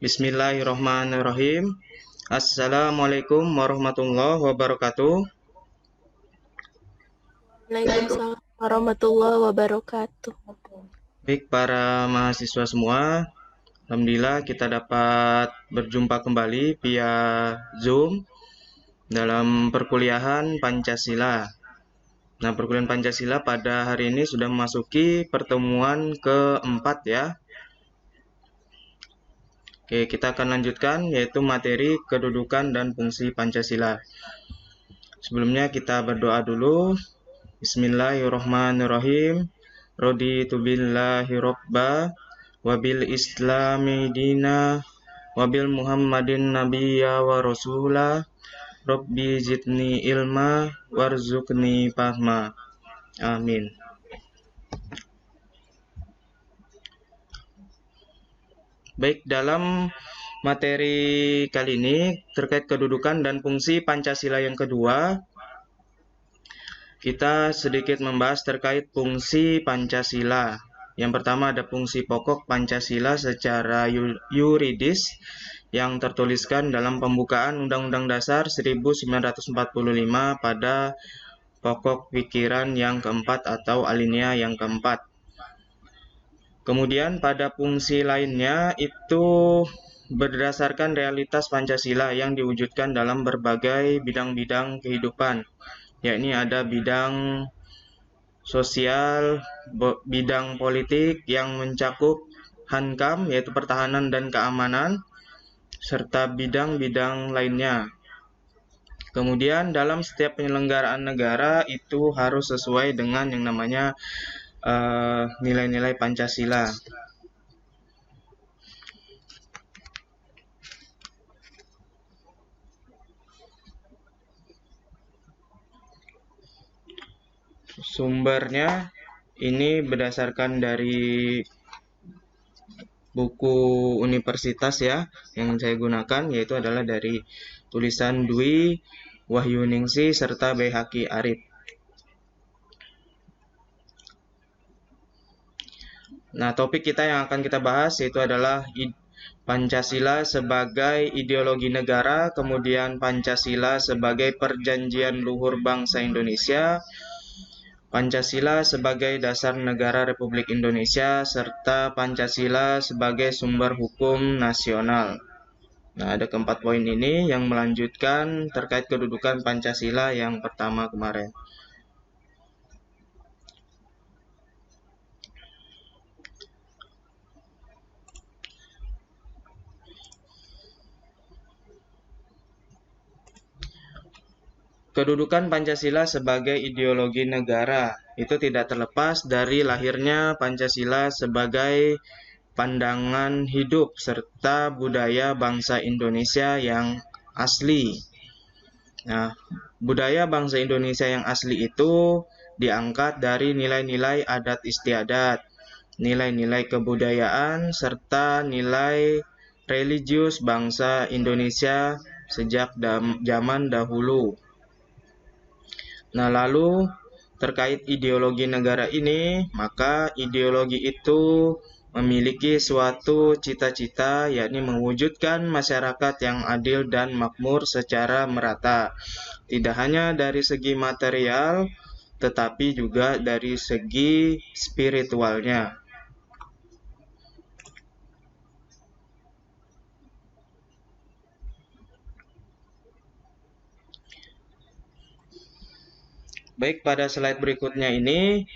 Bismillahirrahmanirrahim. Assalamualaikum warahmatullahi wabarakatuh. Waalaikumsalam warahmatullahi wabarakatuh. Baik para mahasiswa semua, alhamdulillah kita dapat berjumpa kembali via Zoom dalam perkuliahan Pancasila. Nah, perkuliahan Pancasila pada hari ini sudah memasuki pertemuan keempat ya. Oke, kita akan lanjutkan yaitu materi kedudukan dan fungsi Pancasila. Sebelumnya kita berdoa dulu. Bismillahirrahmanirrahim. Raditu billahi robba wabil islami dina wabil muhammadin nabiyya wa rasula Rabbi zidni ilma warzuqni fahma. Amin. Baik, dalam materi kali ini terkait kedudukan dan fungsi Pancasila yang kedua, kita sedikit membahas terkait fungsi Pancasila. Yang pertama ada fungsi pokok Pancasila secara yuridis yang tertuliskan dalam pembukaan Undang-Undang Dasar 1945 pada pokok pikiran yang keempat atau alinea yang keempat. Kemudian pada fungsi lainnya itu berdasarkan realitas Pancasila yang diwujudkan dalam berbagai bidang-bidang kehidupan, yakni ada bidang sosial, bidang politik yang mencakup Hankam yaitu pertahanan dan keamanan, serta bidang-bidang lainnya. Kemudian dalam setiap penyelenggaraan negara itu harus sesuai dengan yang namanya nilai-nilai Pancasila. Sumbernya ini berdasarkan dari buku universitas ya yang saya gunakan, yaitu adalah dari tulisan Dwi Wahyuningsi serta Baihaqi Arif. Nah, topik kita yang akan kita bahas yaitu adalah Pancasila sebagai ideologi negara, kemudian Pancasila sebagai perjanjian luhur bangsa Indonesia, Pancasila sebagai dasar negara Republik Indonesia, serta Pancasila sebagai sumber hukum nasional. Nah, ada keempat poin ini yang melanjutkan terkait kedudukan Pancasila yang pertama kemarin. Kedudukan Pancasila sebagai ideologi negara itu tidak terlepas dari lahirnya Pancasila sebagai pandangan hidup serta budaya bangsa Indonesia yang asli. Nah, budaya bangsa Indonesia yang asli itu diangkat dari nilai-nilai adat istiadat, nilai-nilai kebudayaan, serta nilai religius bangsa Indonesia sejak zaman dahulu. Nah, lalu terkait ideologi negara ini, maka ideologi itu memiliki suatu cita-cita, yakni mewujudkan masyarakat yang adil dan makmur secara merata, tidak hanya dari segi material, tetapi juga dari segi spiritualnya. Baik, pada slide berikutnya ini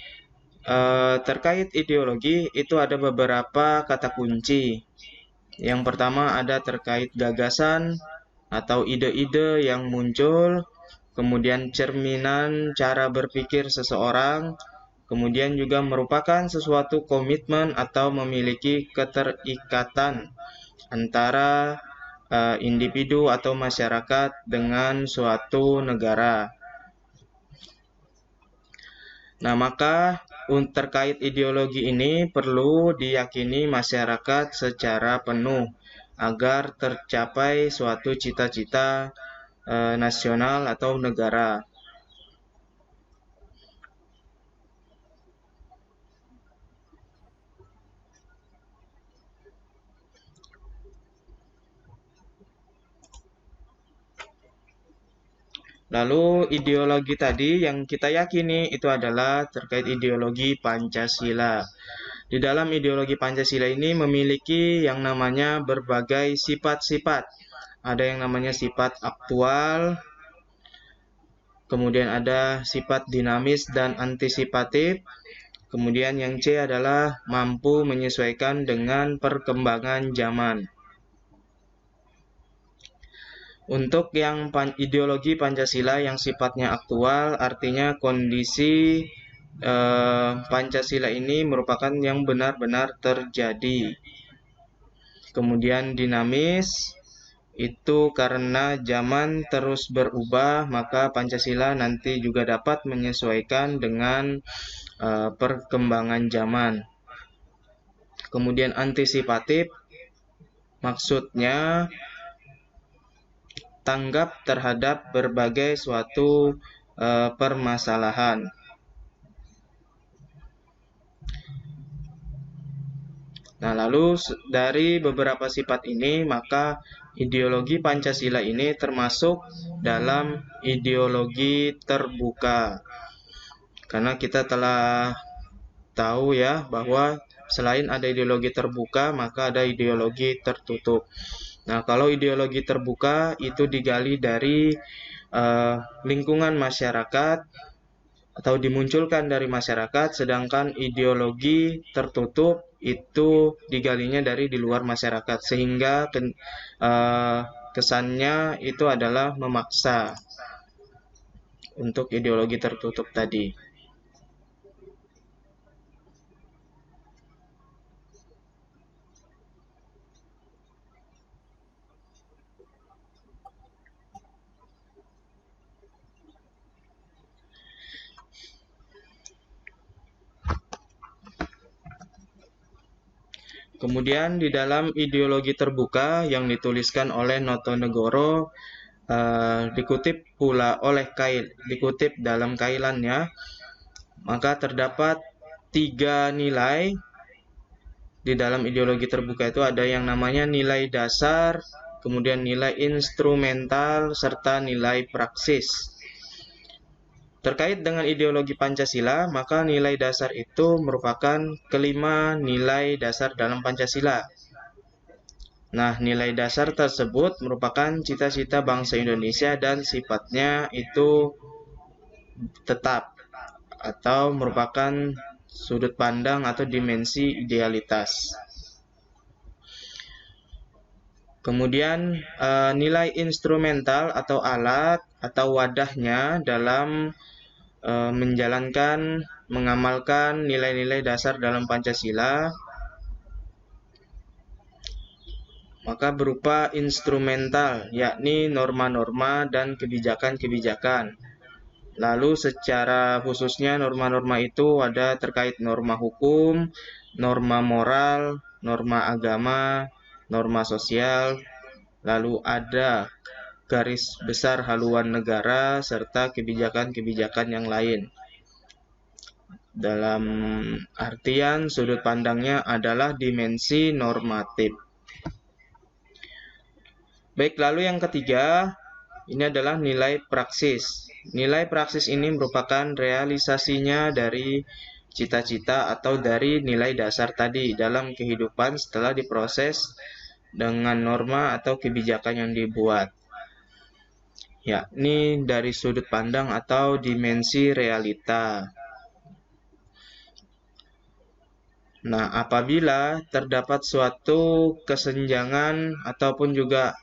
terkait ideologi itu ada beberapa kata kunci. Yang pertama ada terkait gagasan atau ide-ide yang muncul, kemudian cerminan cara berpikir seseorang, kemudian juga merupakan sesuatu komitmen atau memiliki keterikatan antara individu atau masyarakat dengan suatu negara. Nah, maka terkait ideologi ini perlu diyakini masyarakat secara penuh agar tercapai suatu cita-cita nasional atau negara. Lalu ideologi tadi yang kita yakini itu adalah terkait ideologi Pancasila. Di dalam ideologi Pancasila ini memiliki yang namanya berbagai sifat-sifat. Ada yang namanya sifat aktual, kemudian ada sifat dinamis dan antisipatif, kemudian yang C adalah mampu menyesuaikan dengan perkembangan zaman. Untuk yang ideologi Pancasila yang sifatnya aktual, artinya kondisi Pancasila ini merupakan yang benar-benar terjadi. Kemudian dinamis, itu karena zaman terus berubah, maka Pancasila nanti juga dapat menyesuaikan dengan perkembangan zaman. Kemudian antisipatif, maksudnya tanggap terhadap berbagai suatu permasalahan. Nah, lalu dari beberapa sifat ini, maka ideologi Pancasila ini termasuk dalam ideologi terbuka. Karena kita telah tahu ya bahwa selain ada ideologi terbuka, maka ada ideologi tertutup. Nah, kalau ideologi terbuka itu digali dari lingkungan masyarakat atau dimunculkan dari masyarakat, sedangkan ideologi tertutup itu digalinya dari di luar masyarakat, sehingga kesannya itu adalah memaksa untuk ideologi tertutup tadi. Kemudian di dalam ideologi terbuka yang dituliskan oleh Notonegoro, dikutip dalam kailannya, maka terdapat 3 nilai di dalam ideologi terbuka. Itu ada yang namanya nilai dasar, kemudian nilai instrumental, serta nilai praksis. Terkait dengan ideologi Pancasila, maka nilai dasar itu merupakan kelima nilai dasar dalam Pancasila. Nah, nilai dasar tersebut merupakan cita-cita bangsa Indonesia dan sifatnya itu tetap atau merupakan sudut pandang atau dimensi idealitas. Kemudian nilai instrumental atau alat atau wadahnya dalam mengamalkan nilai-nilai dasar dalam Pancasila, maka berupa instrumental, yakni norma-norma dan kebijakan-kebijakan. Lalu secara khususnya norma-norma itu ada terkait norma hukum, norma moral, norma agama, norma sosial, lalu ada garis besar haluan negara, serta kebijakan-kebijakan yang lain. Dalam artian sudut pandangnya adalah dimensi normatif. Baik, lalu yang ketiga, ini adalah nilai praksis. Nilai praksis ini merupakan realisasinya dari cita-cita atau dari nilai dasar tadi dalam kehidupan setelah diproses dengan norma atau kebijakan yang dibuat, yakni dari sudut pandang atau dimensi realita. Nah, apabila terdapat suatu kesenjangan ataupun juga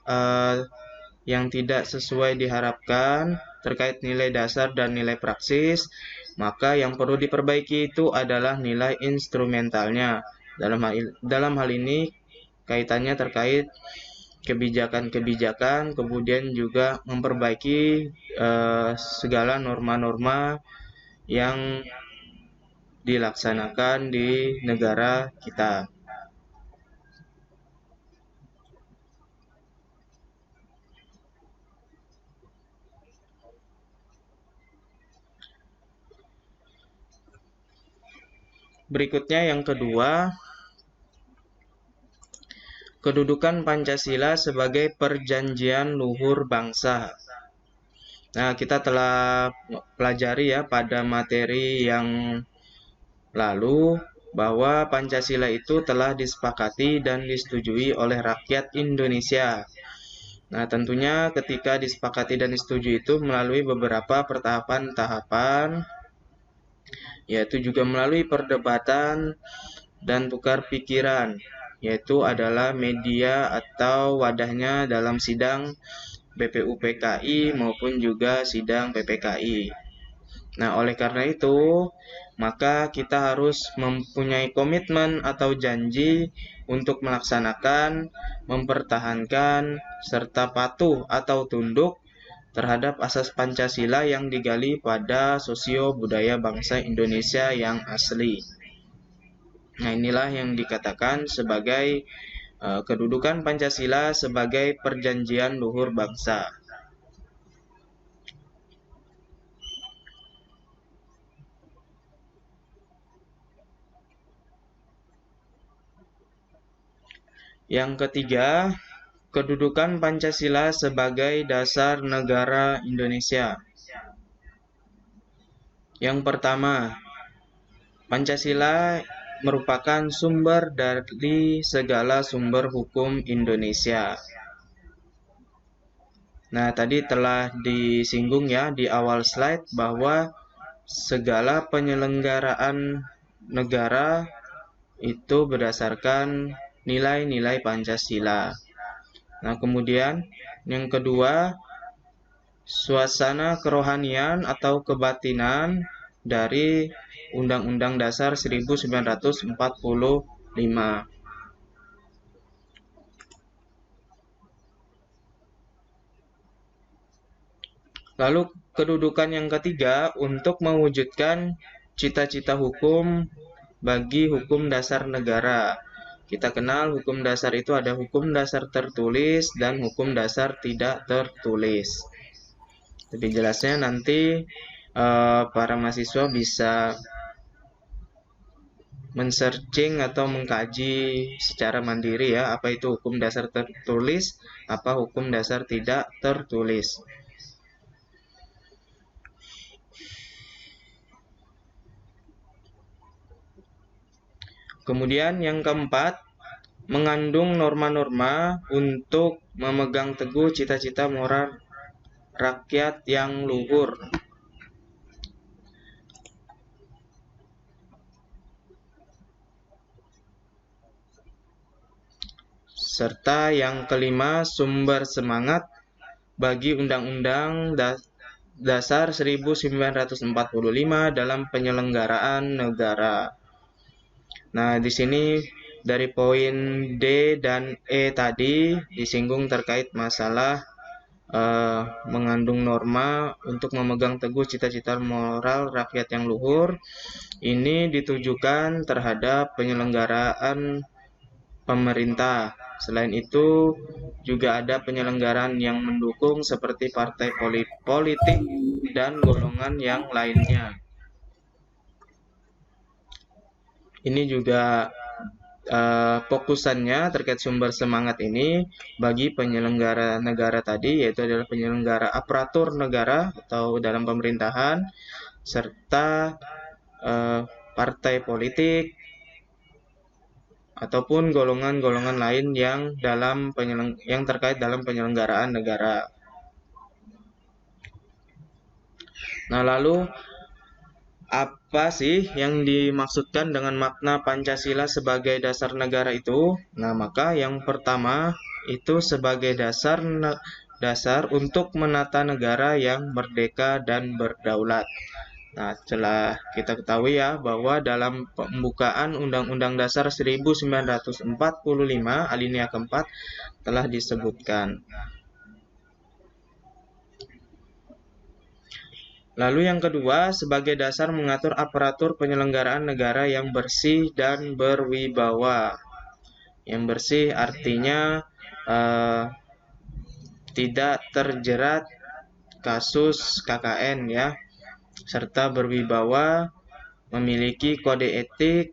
yang tidak sesuai diharapkan terkait nilai dasar dan nilai praksis, maka yang perlu diperbaiki itu adalah nilai instrumentalnya. Dalam hal ini kaitannya terkait kebijakan-kebijakan, kemudian juga memperbaiki segala norma-norma yang dilaksanakan di negara kita. Berikutnya yang kedua, kedudukan Pancasila sebagai perjanjian luhur bangsa. Nah, kita telah pelajari ya pada materi yang lalu bahwa Pancasila itu telah disepakati dan disetujui oleh rakyat Indonesia. Nah, tentunya ketika disepakati dan disetujui itu melalui beberapa tahapan-tahapan, yaitu juga melalui perdebatan dan tukar pikiran, yaitu adalah media atau wadahnya dalam sidang BPUPKI maupun juga sidang PPKI. Nah, oleh karena itu, maka kita harus mempunyai komitmen atau janji untuk melaksanakan, mempertahankan, serta patuh atau tunduk terhadap asas Pancasila yang digali pada sosio budaya bangsa Indonesia yang asli. Nah, inilah yang dikatakan sebagai kedudukan Pancasila sebagai perjanjian luhur bangsa. Yang ketiga, kedudukan Pancasila sebagai dasar negara Indonesia. Yang pertama, Pancasila merupakan sumber dari segala sumber hukum Indonesia. Nah, tadi telah disinggung ya di awal slide bahwa segala penyelenggaraan negara itu berdasarkan nilai-nilai Pancasila. Nah, kemudian yang kedua, suasana kerohanian atau kebatinan dari Undang-Undang Dasar 1945. Lalu kedudukan yang ketiga untuk mewujudkan cita-cita hukum bagi hukum dasar negara. Kita kenal hukum dasar itu ada hukum dasar tertulis dan hukum dasar tidak tertulis. Lebih jelasnya nanti para mahasiswa bisa men-searching atau mengkaji secara mandiri ya, apa itu hukum dasar tertulis, apa hukum dasar tidak tertulis. Kemudian yang keempat, mengandung norma-norma untuk memegang teguh cita-cita moral rakyat yang luhur. Serta yang kelima, sumber semangat bagi Undang-Undang Dasar 1945 dalam penyelenggaraan negara. Nah, di sini dari poin D dan E tadi disinggung terkait masalah mengandung norma untuk memegang teguh cita-cita moral rakyat yang luhur. Ini ditujukan terhadap penyelenggaraan pemerintah. Selain itu, juga ada penyelenggaraan yang mendukung seperti partai politik dan golongan yang lainnya. Ini juga fokusannya terkait sumber semangat ini bagi penyelenggara negara tadi, yaitu adalah penyelenggara aparatur negara atau dalam pemerintahan, serta partai politik ataupun golongan-golongan lain yang terkait dalam penyelenggaraan negara. Nah, lalu apa sih yang dimaksudkan dengan makna Pancasila sebagai dasar negara itu? Nah, maka yang pertama itu sebagai dasar untuk menata negara yang merdeka dan berdaulat. Nah, telah kita ketahui ya bahwa dalam pembukaan Undang-Undang Dasar 1945 alinea keempat telah disebutkan. Lalu yang kedua, sebagai dasar mengatur aparatur penyelenggaraan negara yang bersih dan berwibawa. Yang bersih artinya tidak terjerat kasus KKN ya, serta berwibawa, memiliki kode etik,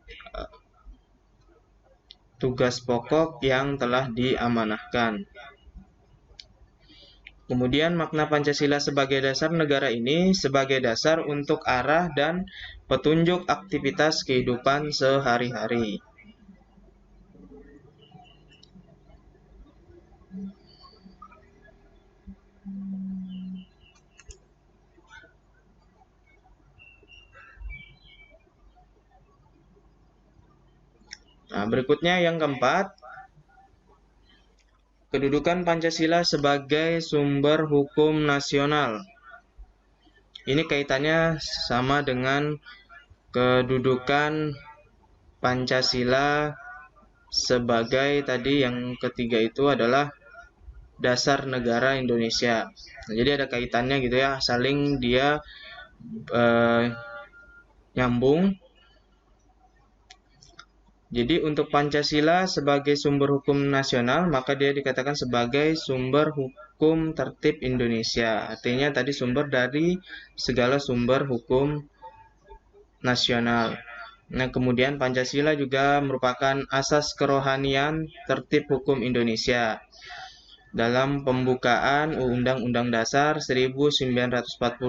tugas pokok yang telah diamanahkan. Kemudian makna Pancasila sebagai dasar negara ini sebagai dasar untuk arah dan petunjuk aktivitas kehidupan sehari-hari. Nah, berikutnya yang keempat, kedudukan Pancasila sebagai sumber hukum nasional. Ini kaitannya sama dengan kedudukan Pancasila sebagai tadi yang ketiga itu adalah dasar negara Indonesia. Nah, jadi ada kaitannya gitu ya, saling dia nyambung. Jadi untuk Pancasila sebagai sumber hukum nasional, maka dia dikatakan sebagai sumber hukum tertib Indonesia. Artinya tadi sumber dari segala sumber hukum nasional. Nah, kemudian Pancasila juga merupakan asas kerohanian tertib hukum Indonesia. Dalam pembukaan Undang-Undang Dasar 1945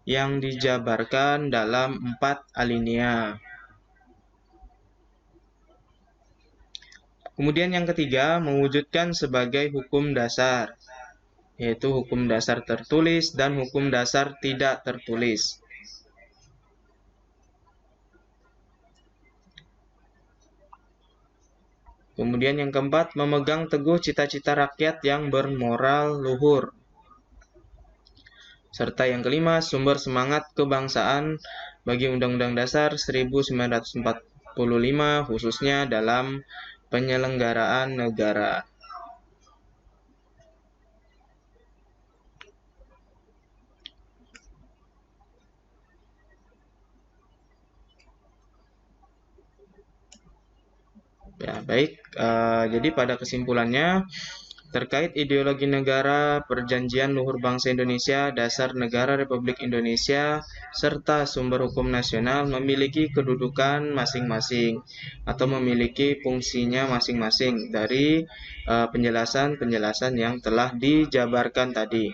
yang dijabarkan dalam 4 alinea. Kemudian yang ketiga, mewujudkan sebagai hukum dasar, yaitu hukum dasar tertulis dan hukum dasar tidak tertulis. Kemudian yang keempat, memegang teguh cita-cita rakyat yang bermoral luhur. Serta yang kelima, sumber semangat kebangsaan bagi Undang-Undang Dasar 1945 khususnya dalam penyelenggaraan negara. Ya, baik. Jadi pada kesimpulannya, terkait ideologi negara, Perjanjian Luhur Bangsa Indonesia, Dasar Negara Republik Indonesia, serta sumber hukum nasional memiliki kedudukan masing-masing atau memiliki fungsinya masing-masing dari penjelasan-penjelasan yang telah dijabarkan tadi.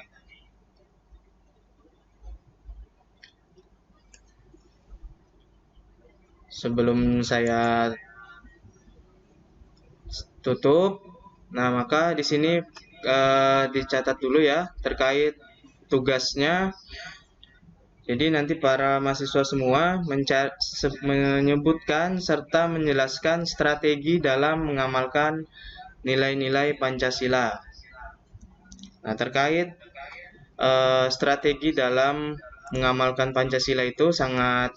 Sebelum saya tutup, nah maka di sini dicatat dulu ya terkait tugasnya. Jadi nanti para mahasiswa semua menyebutkan serta menjelaskan strategi dalam mengamalkan nilai-nilai Pancasila. Nah, terkait strategi dalam mengamalkan Pancasila itu sangat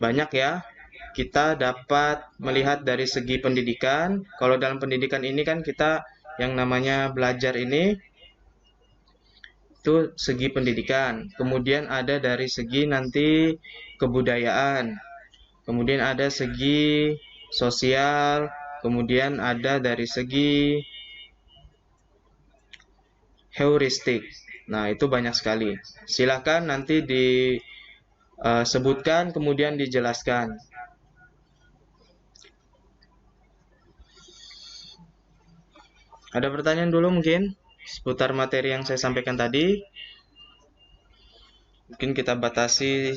banyak ya. Kita dapat melihat dari segi pendidikan. Kalau dalam pendidikan ini kan kita yang namanya belajar ini itu segi pendidikan. Kemudian ada dari segi nanti kebudayaan. Kemudian ada segi sosial. Kemudian ada dari segi heuristik. Nah, itu banyak sekali. Silakan nanti disebutkan kemudian dijelaskan. Ada pertanyaan dulu mungkin seputar materi yang saya sampaikan tadi. Mungkin kita batasi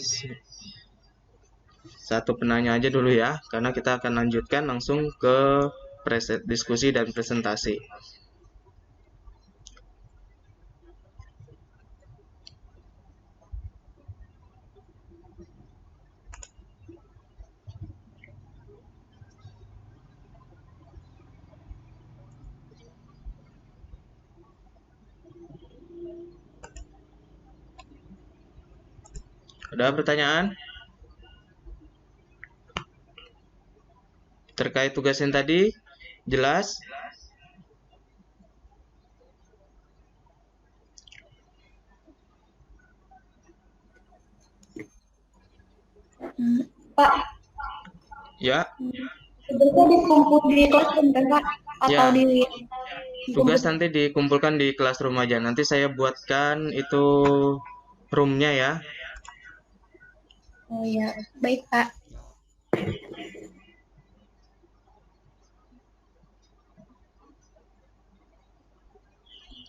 satu penanya aja dulu ya, karena kita akan lanjutkan langsung ke diskusi dan presentasi. Ada pertanyaan? Terkait tugas yang tadi, jelas? Pak, Ya, tugasnya dikumpul di classroom kan Pak? Atau ya. di Tugas nanti dikumpulkan di classroom aja. Nanti saya buatkan itu roomnya ya. Oh ya, baik Pak.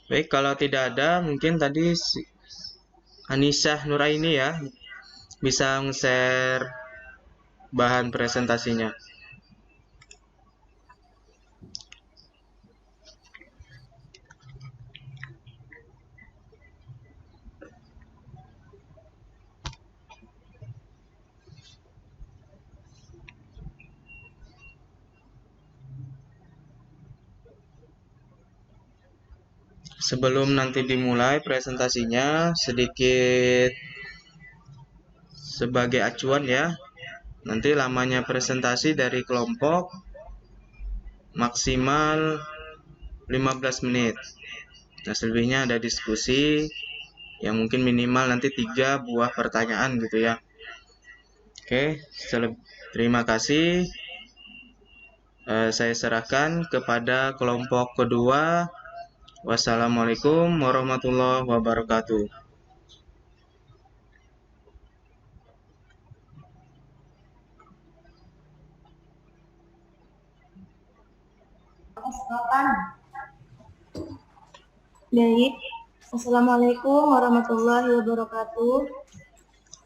Baik, kalau tidak ada, mungkin tadi Anissa Nuraini ya bisa share bahan presentasinya. Sebelum nanti dimulai presentasinya, sedikit sebagai acuan ya. Nanti lamanya presentasi dari kelompok maksimal 15 menit. Nah, selebihnya ada diskusi yang mungkin minimal nanti 3 buah pertanyaan gitu ya. Oke, terima kasih. Saya serahkan kepada kelompok kedua. Wassalamualaikum warahmatullahi wabarakatuh. Baik. Assalamualaikum warahmatullahi wabarakatuh.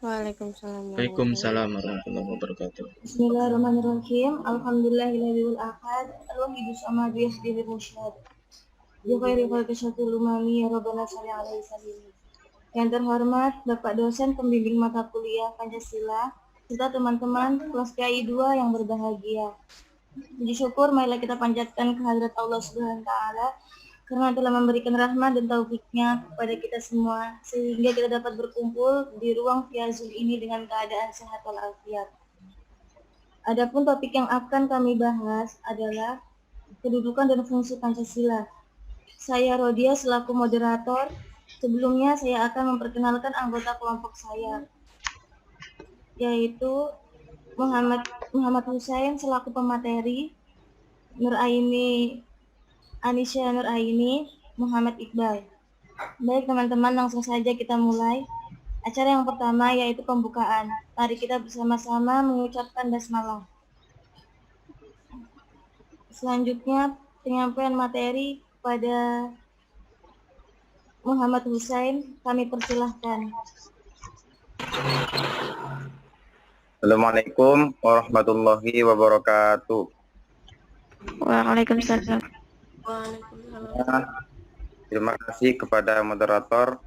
Waalaikumsalam. Waalaikumsalam warahmatullahi wabarakatuh. Bismillahirrahmanirrahim. Alhamdulillahilladzil ahad. Al-wahidus samad yahdihil musyad. Bi khairi khalqi syatul umami ya rabbana shalli alaihi wasallam. Yang terhormat Bapak dosen pembimbing mata kuliah Pancasila serta teman-teman kelas KI 2 yang berbahagia. Puji syukur marilah kita panjatkan kehadirat Allah Subhanahu wa taala karena telah memberikan rahmat dan taufiknya kepada kita semua sehingga kita dapat berkumpul di ruang via Zoom ini dengan keadaan sehat walafiat. Adapun topik yang akan kami bahas adalah kedudukan dan fungsi Pancasila. Saya Rodia selaku moderator. Sebelumnya saya akan memperkenalkan anggota kelompok saya, yaitu Muhammad Hussein selaku pemateri, Anisha Nuraini, Muhammad Iqbal. Baik teman-teman, langsung saja kita mulai. Acara yang pertama yaitu pembukaan. Mari kita bersama-sama mengucapkan basmalah. Selanjutnya penyampaian materi pada Muhammad Hussein, kami persilahkan. Assalamualaikum warahmatullahi wabarakatuh. Waalaikumsalam. Terima kasih kepada moderator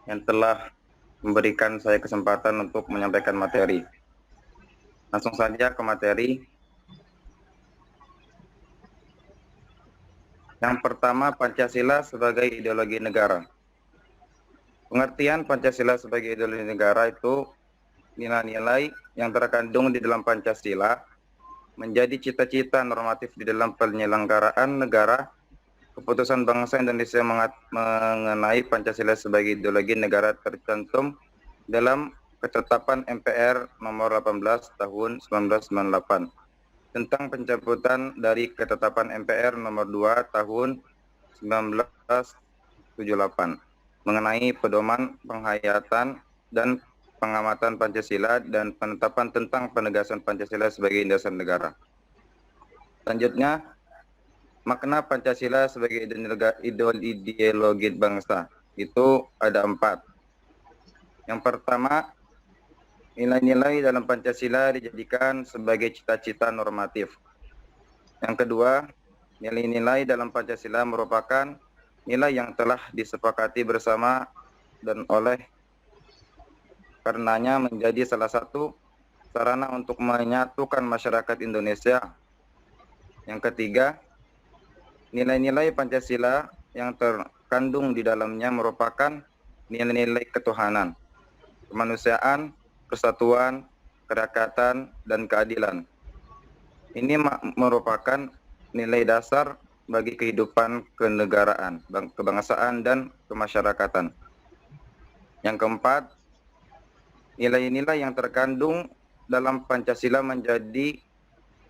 yang telah memberikan saya kesempatan untuk menyampaikan materi. Langsung saja ke materi. Yang pertama, Pancasila sebagai ideologi negara. Pengertian Pancasila sebagai ideologi negara itu nilai-nilai yang terkandung di dalam Pancasila menjadi cita-cita normatif di dalam penyelenggaraan negara. Keputusan bangsa Indonesia mengenai Pancasila sebagai ideologi negara tercantum dalam Ketetapan MPR nomor 18 tahun 1998 tentang pencabutan dari Ketetapan MPR nomor 2 tahun 1978 mengenai pedoman penghayatan dan pengamatan Pancasila dan penetapan tentang penegasan Pancasila sebagai dasar negara. Selanjutnya, makna Pancasila sebagai ideologi bangsa itu ada 4. Yang pertama, nilai-nilai dalam Pancasila dijadikan sebagai cita-cita normatif. Yang kedua, nilai-nilai dalam Pancasila merupakan nilai yang telah disepakati bersama dan oleh karenanya menjadi salah satu sarana untuk menyatukan masyarakat Indonesia. Yang ketiga, nilai-nilai Pancasila yang terkandung di dalamnya merupakan nilai-nilai ketuhanan, kemanusiaan, persatuan, kerakyatan, dan keadilan. Ini merupakan nilai dasar bagi kehidupan kenegaraan, kebangsaan, dan kemasyarakatan. Yang keempat, nilai-nilai yang terkandung dalam Pancasila menjadi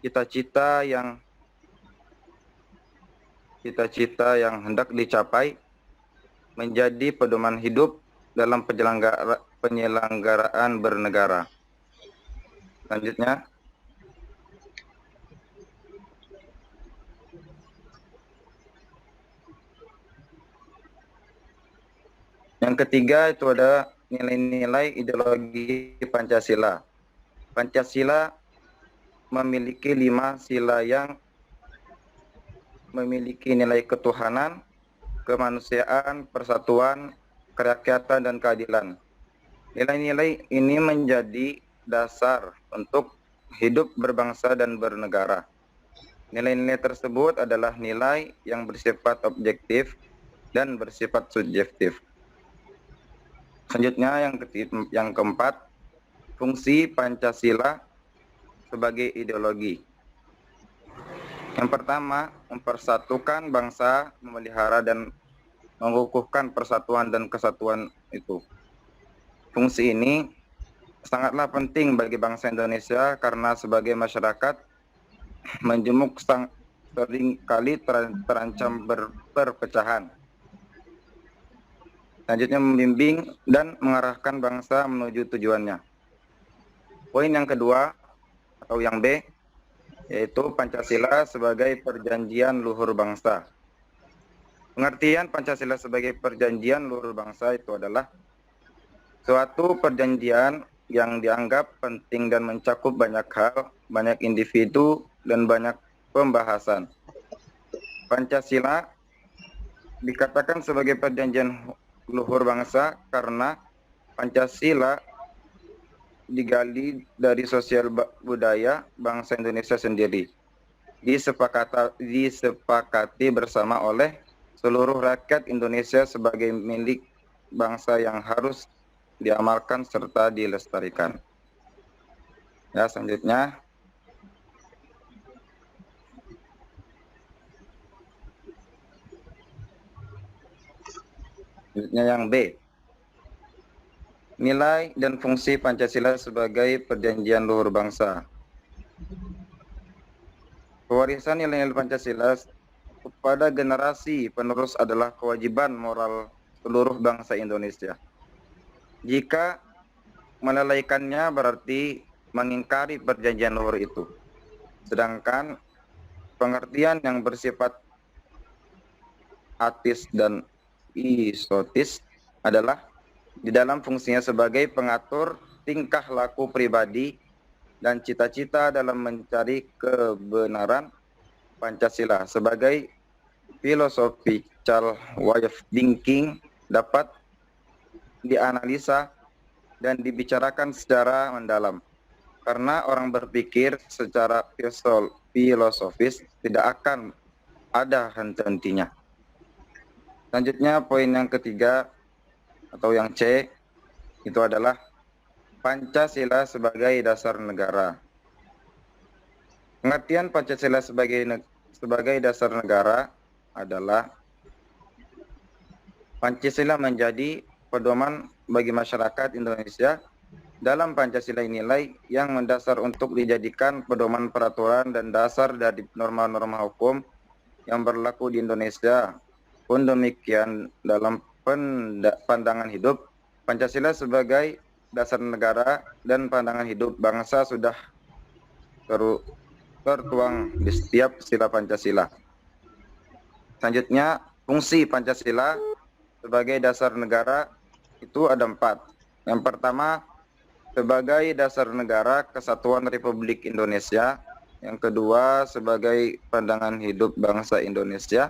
cita-cita yang hendak dicapai, menjadi pedoman hidup dalam penyelenggaraan bernegara. Selanjutnya, Yang ketiga itu ada nilai-nilai ideologi Pancasila. Pancasila memiliki 5 sila yang memiliki nilai ketuhanan, kemanusiaan, persatuan, kerakyatan, dan keadilan. Nilai-nilai ini menjadi dasar untuk hidup berbangsa dan bernegara. Nilai-nilai tersebut adalah nilai yang bersifat objektif dan bersifat subjektif. Selanjutnya yang keempat, fungsi Pancasila sebagai ideologi. Yang pertama, mempersatukan bangsa, memelihara dan mengukuhkan persatuan dan kesatuan itu. Fungsi ini sangatlah penting bagi bangsa Indonesia karena sebagai masyarakat menjemuk sering kali terancam perpecahan. Selanjutnya membimbing dan mengarahkan bangsa menuju tujuannya. Poin yang kedua atau yang B, yaitu Pancasila sebagai perjanjian luhur bangsa. Pengertian Pancasila sebagai perjanjian luhur bangsa itu adalah suatu perjanjian yang dianggap penting dan mencakup banyak hal, banyak individu, dan banyak pembahasan. Pancasila dikatakan sebagai perjanjian luhur bangsa karena Pancasila digali dari sosial budaya bangsa Indonesia sendiri. Disepakati bersama oleh seluruh rakyat Indonesia sebagai milik bangsa yang harus diamalkan serta dilestarikan. Ya, selanjutnya yang B. Nilai dan fungsi Pancasila sebagai perjanjian luhur bangsa. Pewarisan nilai-nilai Pancasila kepada generasi penerus adalah kewajiban moral seluruh bangsa Indonesia. Jika melalaikannya berarti mengingkari perjanjian luhur itu. Sedangkan pengertian yang bersifat atis dan isotis adalah di dalam fungsinya sebagai pengatur tingkah laku pribadi dan cita-cita dalam mencari kebenaran. Pancasila sebagai philosophical way of thinking dapat dianalisa dan dibicarakan secara mendalam. Karena orang berpikir secara filosofis tidak akan ada henti-hentinya. Selanjutnya poin yang ketiga atau yang C itu adalah Pancasila sebagai dasar negara. Pengertian Pancasila sebagai dasar negara adalah Pancasila menjadi pedoman bagi masyarakat Indonesia. Dalam Pancasila nilai yang mendasar untuk dijadikan pedoman peraturan dan dasar dari norma-norma hukum yang berlaku di Indonesia. Pun demikian dalam pandangan hidup, Pancasila sebagai dasar negara dan pandangan hidup bangsa sudah tertuang di setiap sila Pancasila. Selanjutnya, fungsi Pancasila sebagai dasar negara itu ada 4. Yang pertama, sebagai dasar negara kesatuan Republik Indonesia. Yang kedua, sebagai pandangan hidup bangsa Indonesia.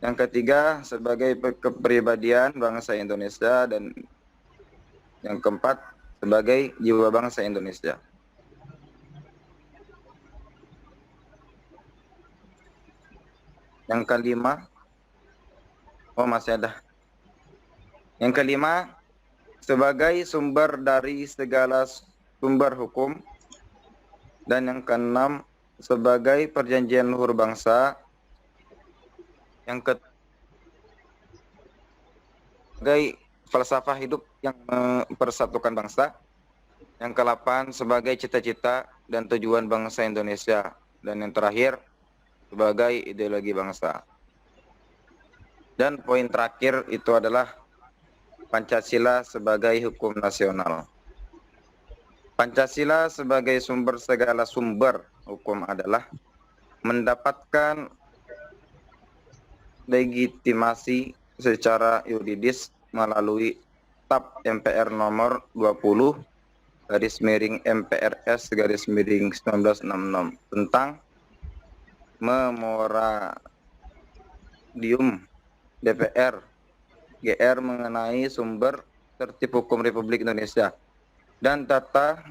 Yang ketiga, sebagai kepribadian bangsa Indonesia. Dan yang keempat, sebagai jiwa bangsa Indonesia. Yang kelima, masih ada. Yang kelima, sebagai sumber dari segala sumber hukum. Dan yang keenam, sebagai perjanjian luhur bangsa. Yang sebagai falsafah hidup yang mempersatukan bangsa. Yang ke-8, sebagai cita-cita dan tujuan bangsa Indonesia. Dan yang terakhir, sebagai ideologi bangsa. Dan poin terakhir itu adalah Pancasila sebagai hukum nasional. Pancasila sebagai sumber segala sumber hukum adalah mendapatkan legitimasi secara yuridis melalui TAP MPR nomor 20 garis miring MPRS garis miring 1966 tentang memoradium DPR GR mengenai sumber tertib hukum Republik Indonesia dan tata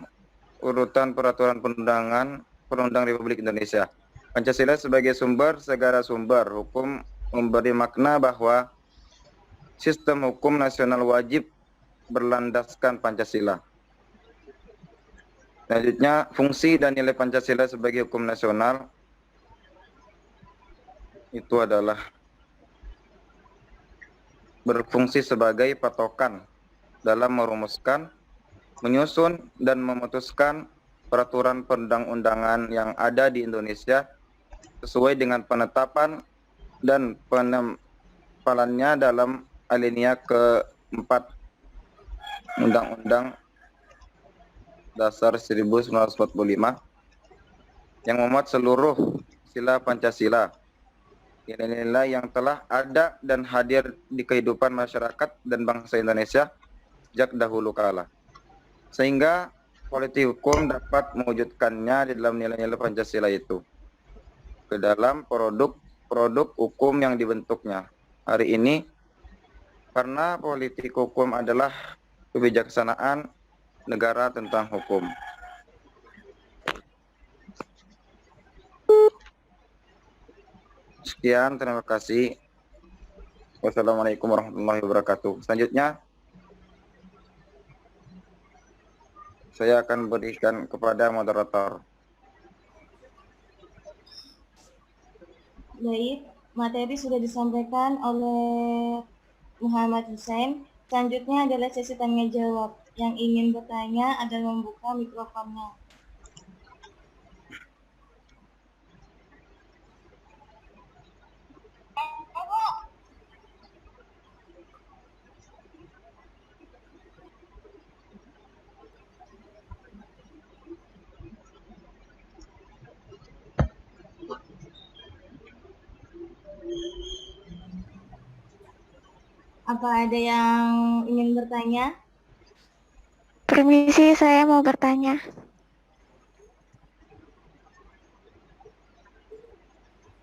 urutan peraturan perundang Republik Indonesia. Pancasila sebagai sumber segala sumber hukum memberi makna bahwa sistem hukum nasional wajib berlandaskan Pancasila. Selanjutnya, fungsi dan nilai Pancasila sebagai hukum nasional itu adalah berfungsi sebagai patokan dalam merumuskan, menyusun, dan memutuskan peraturan perundang-undangan yang ada di Indonesia sesuai dengan penetapan dan penempalannya dalam alinea ke-4 Undang-Undang Dasar 1945 yang memuat seluruh sila Pancasila, nilai-nilai yang telah ada dan hadir di kehidupan masyarakat dan bangsa Indonesia sejak dahulu kala, sehingga politik hukum dapat mewujudkannya di dalam nilai-nilai Pancasila itu ke dalam produk hukum yang dibentuknya. Hari ini, karena politik hukum adalah kebijaksanaan negara tentang hukum. Sekian, terima kasih. Wassalamualaikum warahmatullahi wabarakatuh. Selanjutnya, saya akan berikan kepada moderator. Baik, materi sudah disampaikan oleh Muhammad Hussein. Selanjutnya adalah sesi tanya jawab. Yang ingin bertanya adalah membuka mikrofonnya. Apa ada yang ingin bertanya? Permisi, saya mau bertanya.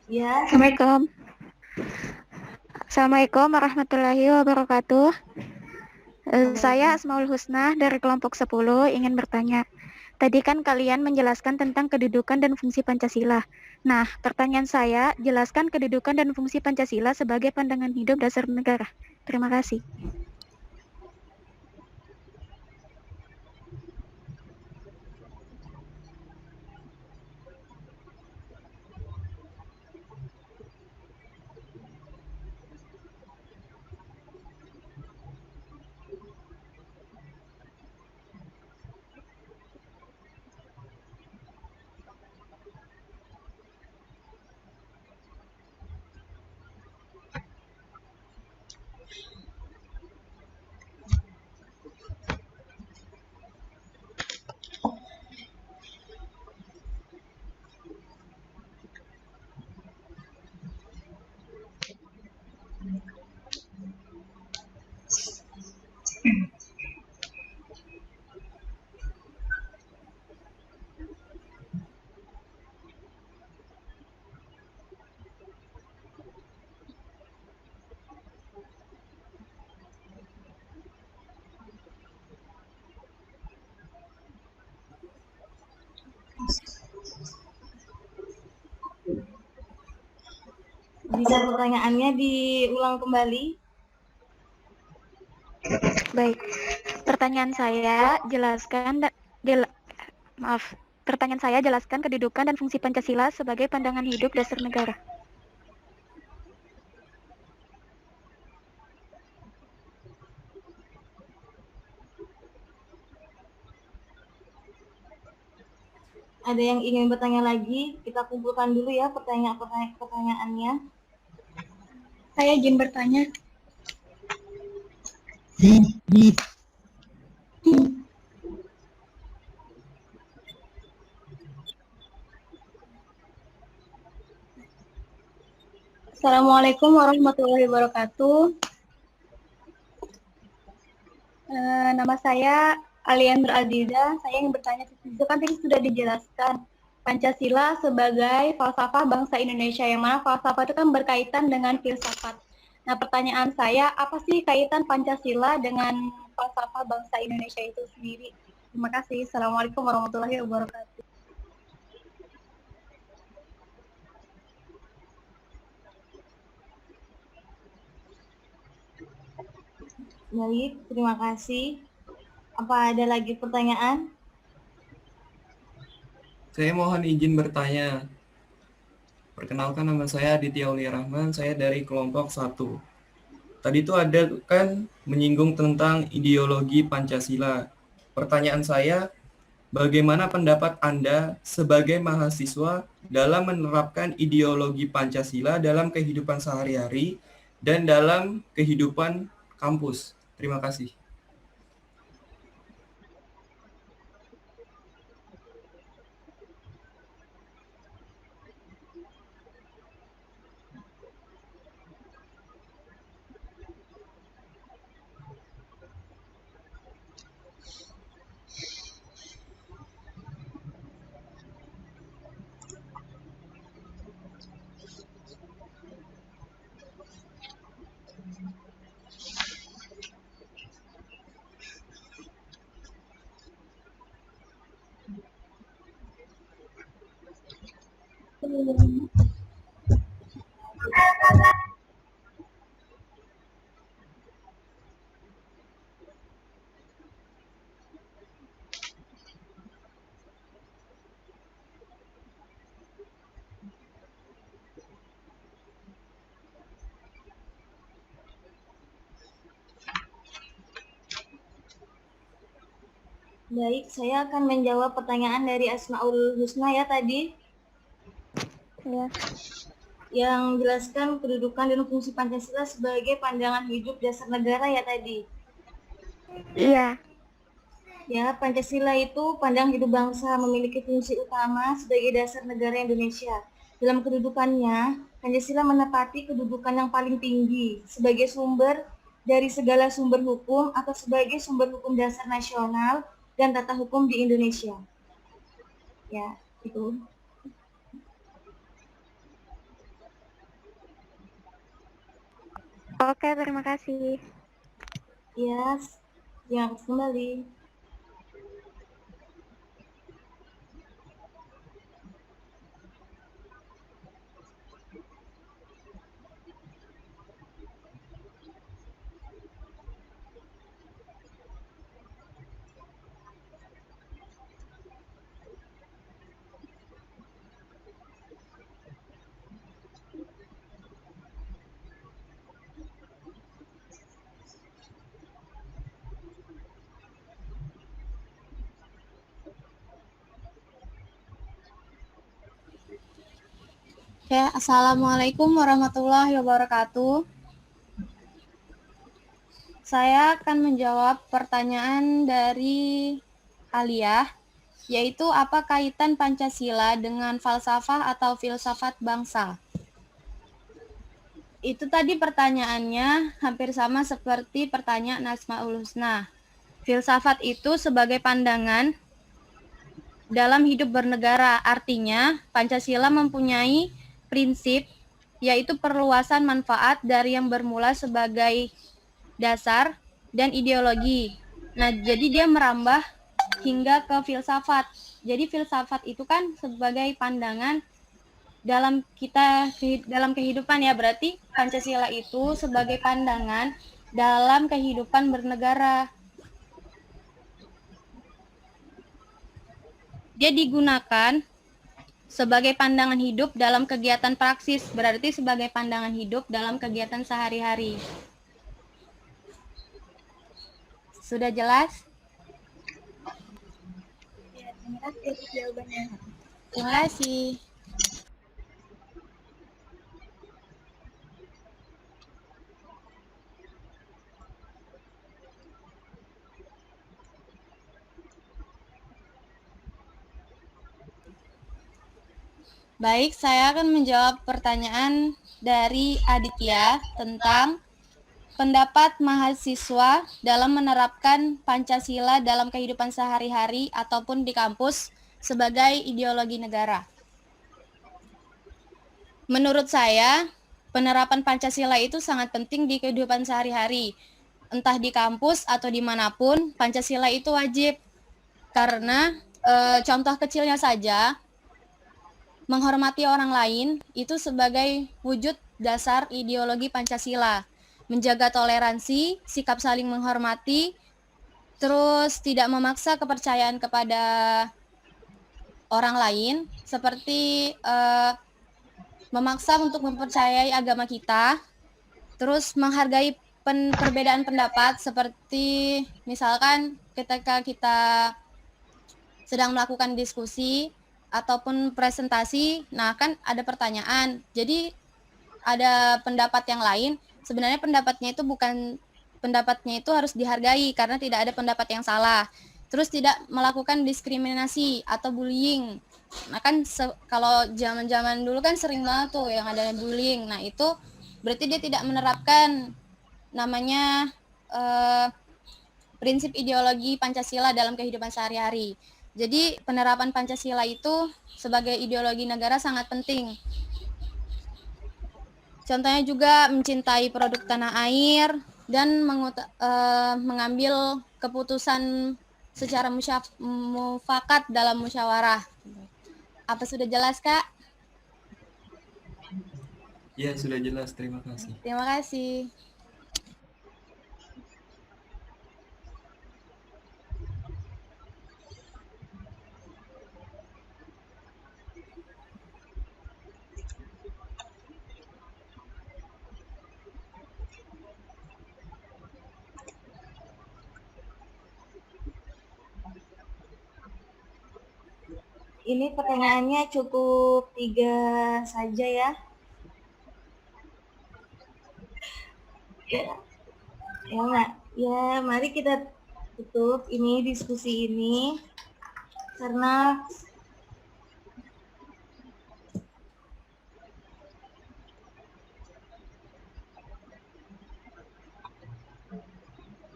Ya, Assalamualaikum. Assalamualaikum warahmatullahi wabarakatuh. Saya Asmaul Husna dari kelompok 10 ingin bertanya. Tadi kan kalian menjelaskan tentang kedudukan dan fungsi Pancasila. Nah, pertanyaan saya, jelaskan kedudukan dan fungsi Pancasila sebagai pandangan hidup dasar negara. Terima kasih. bisa pertanyaannya diulang kembali? Baik. Pertanyaan saya, jelaskan kedudukan dan fungsi Pancasila sebagai pandangan hidup dasar negara. Ada yang ingin bertanya lagi? Kita kumpulkan dulu ya pertanyaannya. Saya izin bertanya. Assalamualaikum warahmatullahi wabarakatuh. Nama saya Aliandra Aziza. Saya ingin bertanya, itu kan tadi sudah dijelaskan Pancasila sebagai falsafah bangsa Indonesia, yang mana falsafah itu kan berkaitan dengan filsafat. Nah, pertanyaan saya, apa sih kaitan Pancasila dengan falsafah bangsa Indonesia itu sendiri? Terima kasih. Assalamualaikum warahmatullahi wabarakatuh. Baik, terima kasih. Apa ada lagi pertanyaan? Saya mohon izin bertanya. Perkenalkan, nama saya Aditya Uli Rahman, saya dari kelompok 1. Tadi itu ada kan menyinggung tentang ideologi Pancasila. Pertanyaan saya, bagaimana pendapat Anda sebagai mahasiswa dalam menerapkan ideologi Pancasila dalam kehidupan sehari-hari dan dalam kehidupan kampus? Terima kasih. Baik, saya akan menjawab pertanyaan dari Asmaul Husna ya tadi. Ya. Yang jelaskan kedudukan dan fungsi Pancasila sebagai pandangan hidup dasar negara ya tadi. Iya. Ya, Pancasila itu pandangan hidup bangsa, memiliki fungsi utama sebagai dasar negara Indonesia. Dalam kedudukannya, Pancasila menepati kedudukan yang paling tinggi sebagai sumber dari segala sumber hukum atau sebagai sumber hukum dasar nasional dan tata hukum di Indonesia. Ya, itu. Oke, terima kasih. Ya, yang kembali. Ya, Assalamualaikum warahmatullahi wabarakatuh. Saya akan menjawab pertanyaan dari Aliyah, yaitu apa kaitan Pancasila dengan falsafah atau filsafat bangsa? Itu tadi pertanyaannya hampir sama seperti pertanyaan Asmaul Husna. Filsafat itu sebagai pandangan dalam hidup bernegara, artinya Pancasila mempunyai prinsip, yaitu perluasan manfaat dari yang bermula sebagai dasar dan ideologi. Nah, jadi dia merambah hingga ke filsafat. Jadi filsafat itu kan sebagai pandangan dalam kehidupan ya, berarti Pancasila itu sebagai pandangan dalam kehidupan bernegara. Dia digunakan sebagai pandangan hidup dalam kegiatan praksis, berarti sebagai pandangan hidup dalam kegiatan sehari-hari. Sudah jelas? Ya, terima kasih atas jawabannya. Terima kasih. Baik, saya akan menjawab pertanyaan dari Aditya tentang pendapat mahasiswa dalam menerapkan Pancasila dalam kehidupan sehari-hari ataupun di kampus sebagai ideologi negara. Menurut saya, penerapan Pancasila itu sangat penting di kehidupan sehari-hari. Entah di kampus atau dimanapun, Pancasila itu wajib. Karena contoh kecilnya saja, menghormati orang lain itu sebagai wujud dasar ideologi Pancasila. Menjaga toleransi, sikap saling menghormati, terus tidak memaksa kepercayaan kepada orang lain, seperti memaksa untuk mempercayai agama kita, terus menghargai perbedaan pendapat, seperti misalkan ketika kita sedang melakukan diskusi ataupun presentasi, nah kan ada pertanyaan, jadi ada pendapat yang lain, sebenarnya pendapatnya itu harus dihargai karena tidak ada pendapat yang salah. Terus tidak melakukan diskriminasi atau bullying. Nah kan kalau zaman-zaman dulu kan sering banget tuh yang ada bullying. Nah itu berarti dia tidak menerapkan namanya prinsip ideologi Pancasila dalam kehidupan sehari-hari. Jadi penerapan Pancasila itu sebagai ideologi negara sangat penting. Contohnya juga mencintai produk tanah air dan mengambil keputusan secara mufakat dalam musyawarah. Apa sudah jelas, Kak? Ya, sudah jelas. Terima kasih. Terima kasih. Ini pertanyaannya cukup 3 saja ya. Ya, mari kita tutup ini diskusi ini karena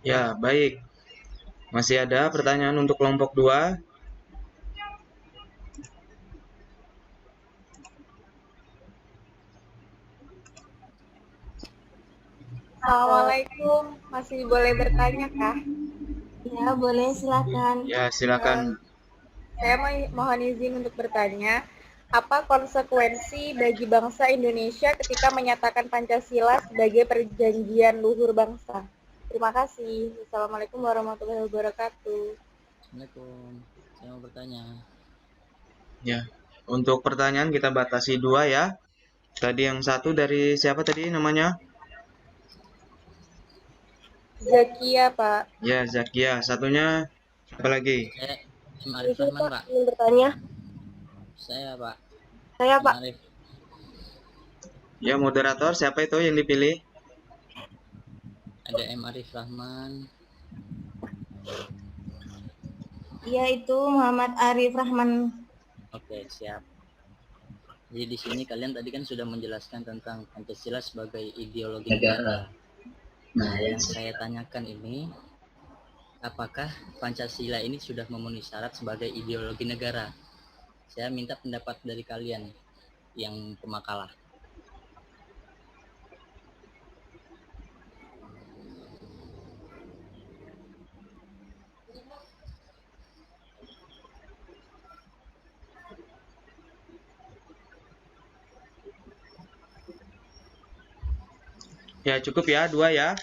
Ya, baik. Masih ada pertanyaan untuk kelompok 2? Assalamualaikum, masih boleh bertanya kah? ya boleh silakan. Ya, silakan. Saya mohon izin untuk bertanya, apa konsekuensi bagi bangsa Indonesia ketika menyatakan Pancasila sebagai perjanjian luhur bangsa? Terima kasih. Assalamualaikum warahmatullahi wabarakatuh. Assalamualaikum, saya mau bertanya. Ya, untuk pertanyaan kita batasi 2 ya. Tadi yang satu dari siapa tadi namanya? Zakia, Pak. Ya, Zakia. Satunya siapa lagi? Saya Arif Rahman, Pak. Ingin bertanya? Saya, Pak. Saya, Pak. Arif. Ya, moderator siapa itu yang dipilih? Ada Arif Rahman. Iya, itu Muhammad Arif Rahman. Oke, siap. Jadi di sini kalian tadi kan sudah menjelaskan tentang Pancasila sebagai ideologi negara. Nah, yang saya tanyakan ini, apakah Pancasila ini sudah memenuhi syarat sebagai ideologi negara? Saya minta pendapat dari kalian yang pemakalah. Ya, cukup ya, 2 ya.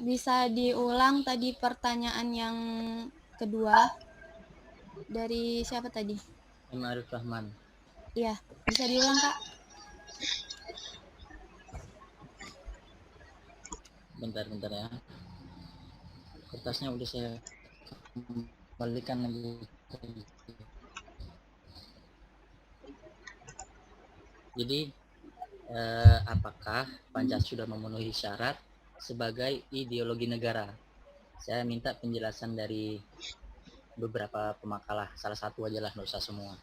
bisa diulang tadi pertanyaan yang kedua dari siapa tadi? Arif Rahman. Iya, bisa diulang, Kak? Bentar ya. Kertasnya udah saya kembalikan lagi. Jadi, apakah Pancasila sudah memenuhi syarat sebagai ideologi negara? Saya minta penjelasan dari beberapa pemakalah, salah satu aja lah, nggak usah semua.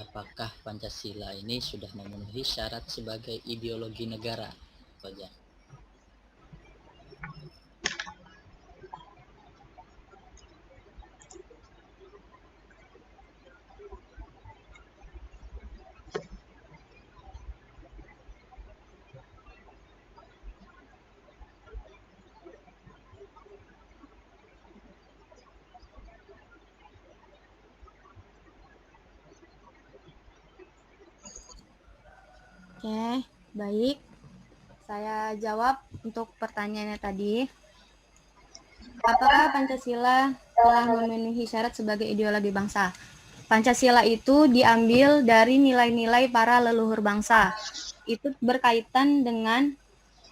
Apakah Pancasila ini sudah memenuhi syarat sebagai ideologi negara? Itu aja. Oke, baik. Saya jawab untuk pertanyaannya tadi. Apakah Pancasila telah memenuhi syarat sebagai ideologi bangsa? Pancasila itu diambil dari nilai-nilai para leluhur bangsa. Itu berkaitan dengan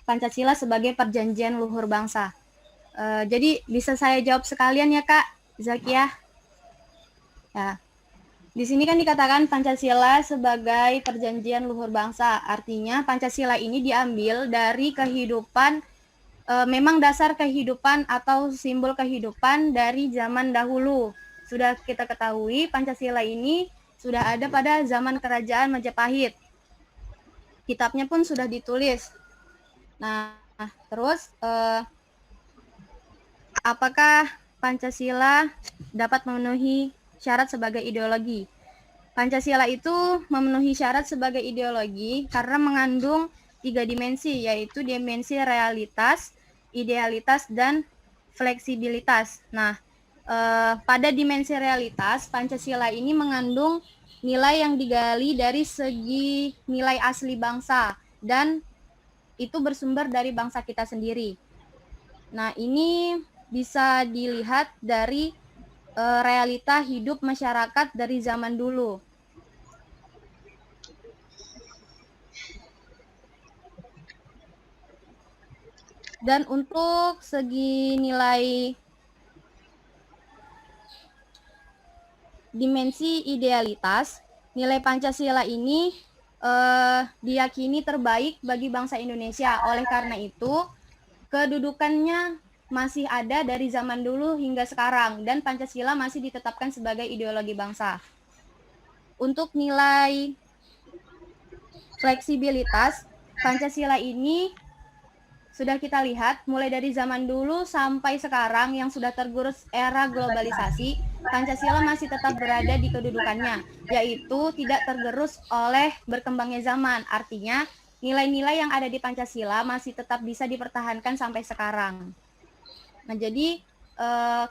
Pancasila sebagai perjanjian luhur bangsa. Jadi bisa saya jawab sekalian ya, Kak Zakiah? Ya. Di sini kan dikatakan Pancasila sebagai perjanjian luhur bangsa. Artinya Pancasila ini diambil dari kehidupan, memang dasar kehidupan atau simbol kehidupan dari zaman dahulu. Sudah kita ketahui Pancasila ini sudah ada pada zaman Kerajaan Majapahit. Kitabnya pun sudah ditulis. Nah, terus apakah Pancasila dapat memenuhi syarat sebagai ideologi? Pancasila itu memenuhi syarat sebagai ideologi karena mengandung 3 dimensi, yaitu dimensi realitas, idealitas, dan fleksibilitas. Nah, pada dimensi realitas, Pancasila ini mengandung nilai yang digali dari segi nilai asli bangsa, dan itu bersumber dari bangsa kita sendiri. Nah, ini bisa dilihat dari realita hidup masyarakat dari zaman dulu. Dan untuk segi nilai dimensi idealitas, nilai Pancasila ini diyakini terbaik bagi bangsa Indonesia. Oleh karena itu, kedudukannya masih ada dari zaman dulu hingga sekarang, dan Pancasila masih ditetapkan sebagai ideologi bangsa. Untuk nilai fleksibilitas, Pancasila ini sudah kita lihat mulai dari zaman dulu sampai sekarang yang sudah tergerus era globalisasi, Pancasila masih tetap berada di kedudukannya, yaitu tidak tergerus oleh berkembangnya zaman. Artinya, nilai-nilai yang ada di Pancasila masih tetap bisa dipertahankan sampai sekarang. Nah, jadi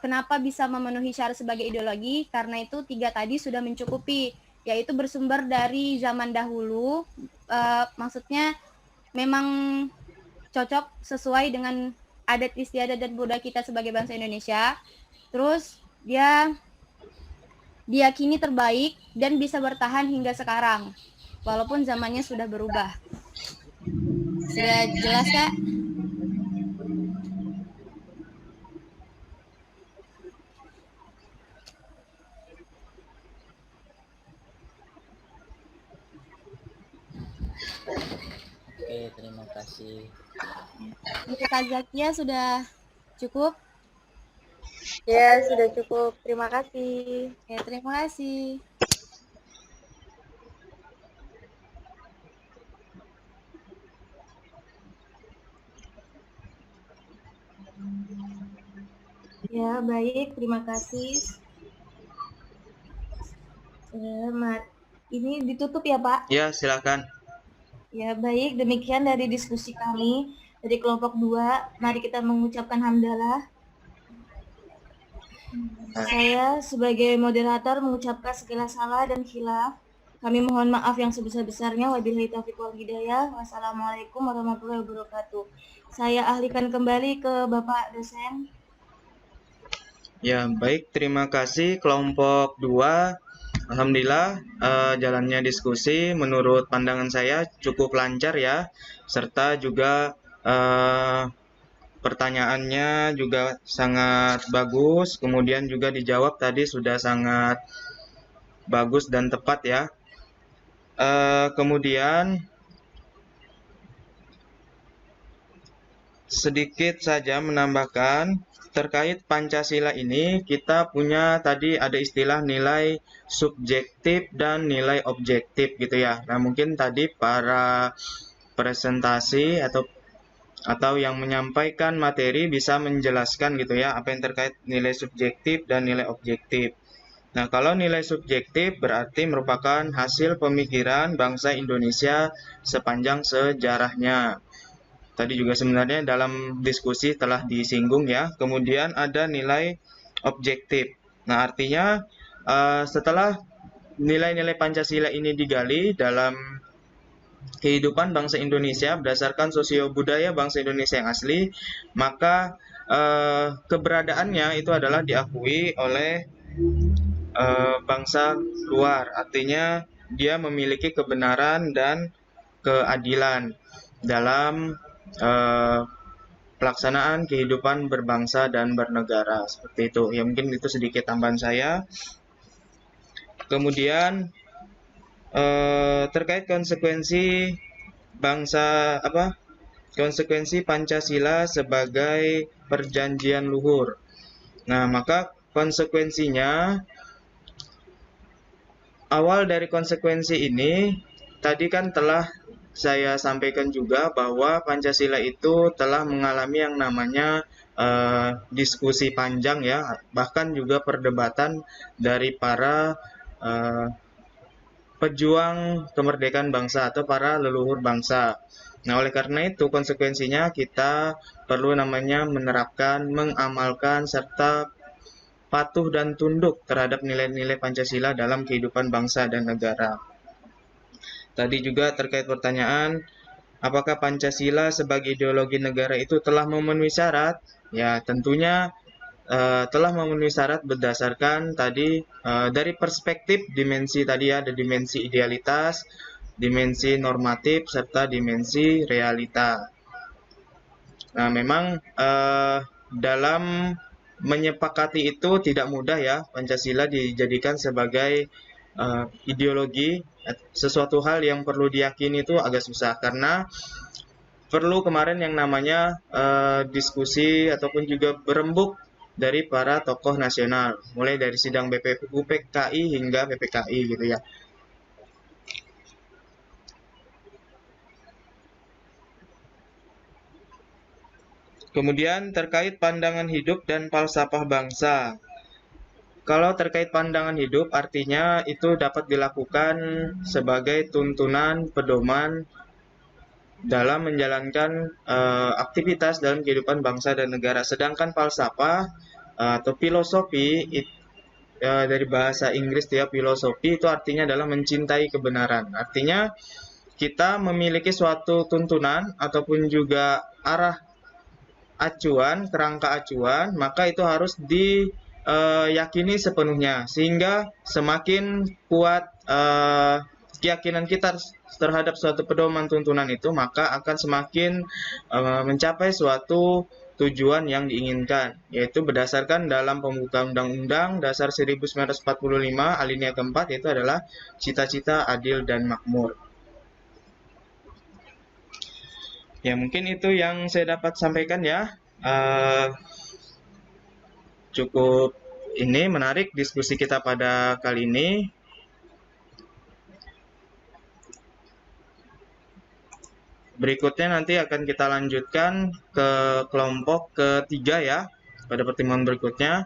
kenapa bisa memenuhi syarat sebagai ideologi? Karena itu 3 tadi sudah mencukupi, yaitu bersumber dari zaman dahulu, maksudnya memang cocok sesuai dengan adat istiadat dan budaya kita sebagai bangsa Indonesia. Terus dia diyakini terbaik dan bisa bertahan hingga sekarang, walaupun zamannya sudah berubah. Sudah jelas, Kak? Oke, terima kasih. Untuk Kak Zakia sudah cukup? Ya, sudah cukup. Terima kasih. Ya, terima kasih. Ya, baik. Terima kasih. Ini ditutup ya, Pak? Ya, silakan. Ya, baik. Demikian dari diskusi kami dari kelompok 2. Mari kita mengucapkan hamdalah. Saya sebagai moderator mengucapkan segala salah dan khilaf. Kami mohon maaf yang sebesar-besarnya. Wabillahi taufiq wal hidayah. Wassalamualaikum warahmatullahi wabarakatuh. Saya alihkan kembali ke Bapak dosen. Ya, baik. Terima kasih kelompok 2. Alhamdulillah, jalannya diskusi menurut pandangan saya cukup lancar ya. Serta juga pertanyaannya juga sangat bagus. Kemudian juga dijawab tadi sudah sangat bagus dan tepat ya. Kemudian sedikit saja menambahkan terkait Pancasila ini, kita punya tadi ada istilah nilai subjektif dan nilai objektif gitu ya. Nah, mungkin tadi para presentasi atau yang menyampaikan materi bisa menjelaskan gitu ya apa yang terkait nilai subjektif dan nilai objektif. Nah, kalau nilai subjektif berarti merupakan hasil pemikiran bangsa Indonesia sepanjang sejarahnya. Tadi juga sebenarnya dalam diskusi telah disinggung ya. Kemudian ada nilai objektif. Nah, artinya setelah nilai-nilai Pancasila ini digali dalam kehidupan bangsa Indonesia berdasarkan sosio-budaya bangsa Indonesia yang asli, maka keberadaannya itu adalah diakui oleh bangsa luar. Artinya dia memiliki kebenaran dan keadilan dalam pelaksanaan kehidupan berbangsa dan bernegara, seperti itu. Ya, mungkin itu sedikit tambahan saya. Kemudian terkait konsekuensi konsekuensi Pancasila sebagai perjanjian luhur. Nah, maka konsekuensinya, awal dari konsekuensi ini tadi kan telah saya sampaikan juga bahwa Pancasila itu telah mengalami yang namanya diskusi panjang ya, bahkan juga perdebatan dari para pejuang kemerdekaan bangsa atau para leluhur bangsa. Nah, oleh karena itu konsekuensinya kita perlu namanya menerapkan, mengamalkan, serta patuh dan tunduk terhadap nilai-nilai Pancasila dalam kehidupan bangsa dan negara. Tadi juga terkait pertanyaan, apakah Pancasila sebagai ideologi negara itu telah memenuhi syarat? Ya, tentunya telah memenuhi syarat berdasarkan tadi dari perspektif dimensi tadi ada dimensi idealitas, dimensi normatif, serta dimensi realita. Nah, memang dalam menyepakati itu tidak mudah ya, Pancasila dijadikan sebagai ideologi, sesuatu hal yang perlu diyakini itu agak susah karena perlu kemarin yang namanya diskusi ataupun juga berembuk dari para tokoh nasional, mulai dari sidang UPKI hingga PPKI gitu ya. Kemudian terkait pandangan hidup dan falsafah bangsa. Kalau terkait pandangan hidup, artinya itu dapat dilakukan sebagai tuntunan pedoman dalam menjalankan aktivitas dalam kehidupan bangsa dan negara. Sedangkan falsafah atau filosofi dari bahasa Inggris ya, filosofi itu artinya adalah mencintai kebenaran. Artinya kita memiliki suatu tuntunan ataupun juga arah acuan, kerangka acuan, maka itu harus yakini sepenuhnya sehingga semakin kuat keyakinan kita terhadap suatu pedoman tuntunan itu, maka akan semakin mencapai suatu tujuan yang diinginkan, yaitu berdasarkan dalam pembuka Undang-Undang Dasar 1945 alinea keempat, yaitu adalah cita-cita adil dan makmur. Ya, mungkin itu yang saya dapat sampaikan ya. Cukup ini menarik diskusi kita pada kali ini. Berikutnya nanti akan kita lanjutkan ke kelompok ketiga ya pada pertemuan berikutnya.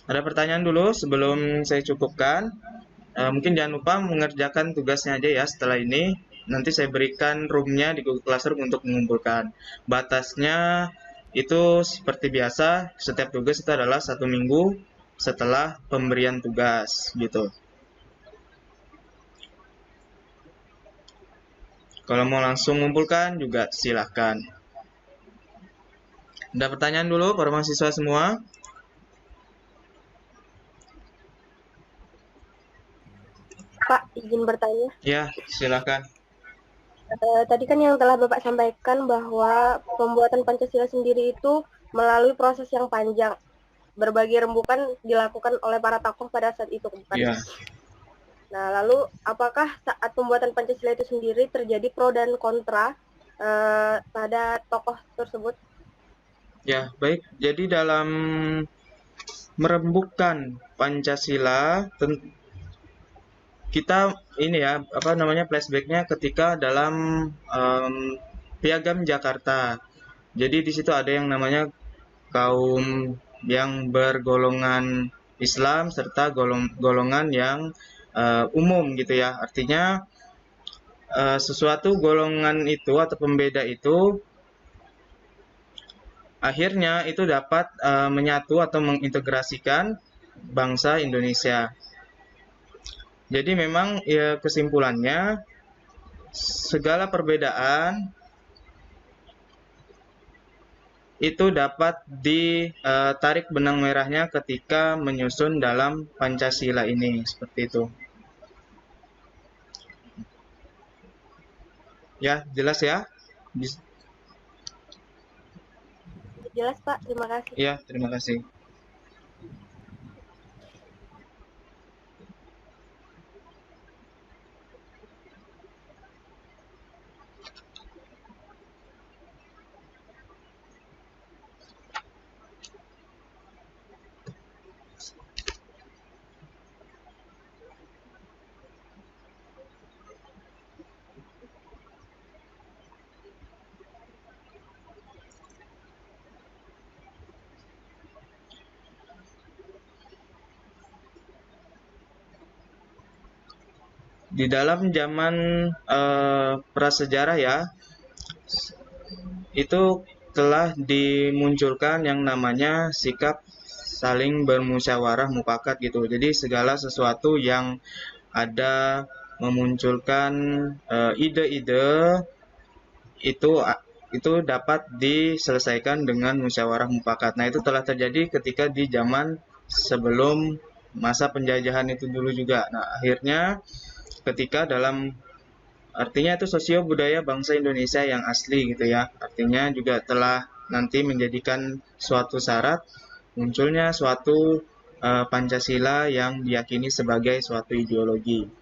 Ada pertanyaan dulu sebelum saya cukupkan. Mungkin jangan lupa mengerjakan tugasnya aja ya setelah ini. Nanti saya berikan roomnya di Google Classroom untuk mengumpulkan. Batasnya itu seperti biasa, setiap tugas itu adalah 1 minggu. setelah pemberian tugas gitu. Kalau mau langsung ngumpulkan juga silahkan. Ada pertanyaan dulu para mahasiswa semua? Pak, izin bertanya. Ya, silahkan. Tadi kan yang telah Bapak sampaikan bahwa pembuatan Pancasila sendiri itu melalui proses yang panjang. Berbagai rembukan dilakukan oleh para tokoh pada saat itu, bukan? Iya. Nah, lalu apakah saat pembuatan Pancasila itu sendiri terjadi pro dan kontra pada tokoh tersebut? Ya, baik. Jadi dalam merembukkan Pancasila, kita ini ya, flashbacknya ketika dalam Piagam Jakarta. Jadi di situ ada yang namanya kaum yang bergolongan Islam serta golongan yang umum gitu ya. Artinya sesuatu golongan itu atau pembeda itu akhirnya itu dapat menyatu atau mengintegrasikan bangsa Indonesia. Jadi memang ya kesimpulannya segala perbedaan itu dapat ditarik benang merahnya ketika menyusun dalam Pancasila ini, seperti itu. Ya, jelas ya? Jelas, Pak. Terima kasih. Ya, terima kasih. Di dalam zaman prasejarah ya, itu telah dimunculkan yang namanya sikap saling bermusyawarah mufakat gitu. Jadi segala sesuatu yang ada memunculkan ide-ide itu dapat diselesaikan dengan musyawarah mufakat. Nah, itu telah terjadi ketika di zaman sebelum masa penjajahan itu dulu juga. Nah, akhirnya ketika artinya itu sosio budaya bangsa Indonesia yang asli gitu ya. Artinya juga telah nanti menjadikan suatu syarat munculnya suatu Pancasila yang diyakini sebagai suatu ideologi.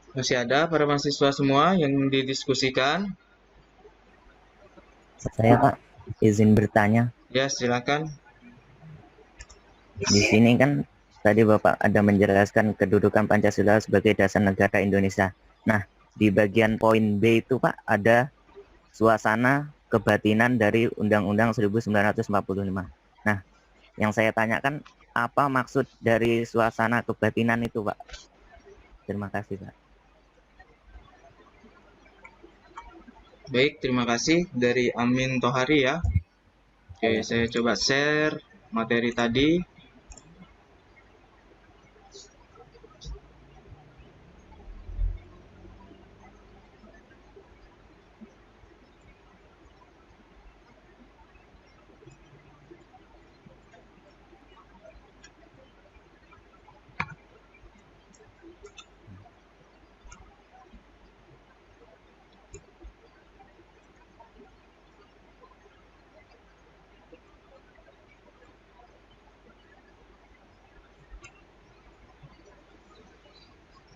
Masih ada para mahasiswa semua yang didiskusikan? Saya Pak, izin bertanya. Ya, silakan. Di sini kan tadi Bapak ada menjelaskan kedudukan Pancasila sebagai dasar negara Indonesia. Nah, di bagian poin B itu Pak ada suasana kebatinan dari Undang-Undang 1945. Nah, yang saya tanyakan apa maksud dari suasana kebatinan itu Pak? Terima kasih Pak. Baik, terima kasih dari Amin Tohari ya. Oke, saya coba share materi tadi.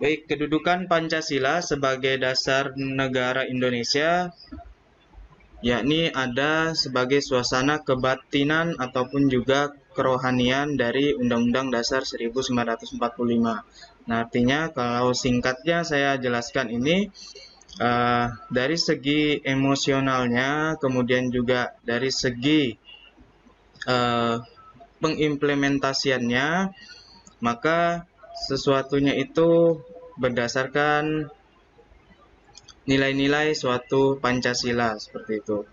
Baik, kedudukan Pancasila sebagai dasar negara Indonesia yakni ada sebagai suasana kebatinan ataupun juga kerohanian dari Undang-Undang Dasar 1945. Nah, artinya kalau singkatnya saya jelaskan ini dari segi emosionalnya, kemudian juga dari segi pengimplementasiannya, maka sesuatunya itu berdasarkan nilai-nilai suatu Pancasila seperti itu.